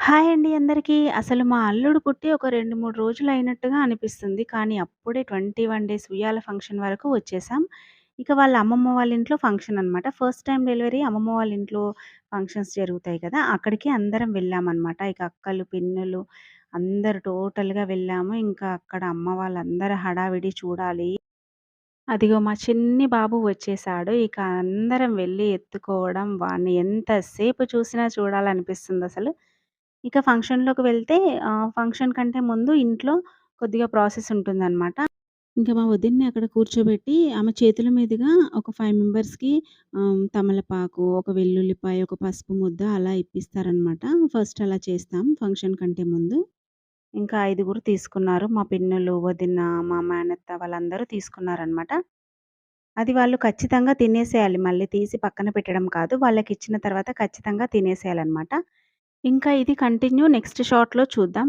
Hi అండి అందరికీ. అసలు మా అల్లుడు పుట్టి ఒక 2, 3 రోజులయినట్టుగా అనిపిస్తుంది. కానీ అప్పుడే 21 డేస్ ఉయ్యాల ఫంక్షన్ వరకు వచ్చేసాం. ఇక వాళ్ళ అమ్మమ్మ వాళ్ళ ఇంట్లో ఫంక్షన్ అనమాట. ఫస్ట్ టైమ్ డెలివరీ అమ్మమ్మ వాళ్ళ ఇంట్లో ఫంక్షన్స్ జరుగుతాయి కదా! అక్కడికి అందరం వెళ్ళామనమాట. ఇక అక్కలు, పిన్నులు అందరూ టోటల్‌గా వెళ్ళాము. ఇంకా అక్కడ అమ్మ వాళ్ళందరి హడావిడి చూడాలి. అదిగో మా చిన్ని బాబు వచ్చేసాడు. ఇక అందరం వెళ్లి ఎత్తుకోవడం, వాడిని ఎంతసేపు చూసినా చూడాలనిపిస్తుందసలు. ఇక ఫంక్షన్‌లోకి వెళ్తే ఫంక్షన్ కంటే ముందు ఇంట్లో కొద్దిగా ప్రాసెస్ ఉంటుందనమాట. ఇంక మా వదినని అక్కడ కూర్చోబెట్టి ఆమె చేతుల మీదుగా ఒక 5 మెంబర్స్‌కి తమలపాకు, ఒక వెల్లుల్లిపాయ, ఒక పసుపు ముద్ద అలా ఇప్పిస్తారనమాట. ఫస్ట్ అలా చేస్తాం ఫంక్షన్ కంటే ముందు. ఇంకా ఐదుగురు తీసుకున్నారు. మా పిన్నులు, వదిన, మా మేనత్త వాళ్ళందరూ తీసుకున్నారనమాట. అది వాళ్ళు ఖచ్చితంగా తినేసేయాలి. మళ్ళీ తీసి పక్కన పెట్టడం కాదు. వాళ్ళకిచ్చిన తర్వాత ఖచ్చితంగా తినేసేయాలనమాట. ఇంకా ఇది కంటిన్యూ నెక్స్ట్ షాట్‌లో చూద్దాం.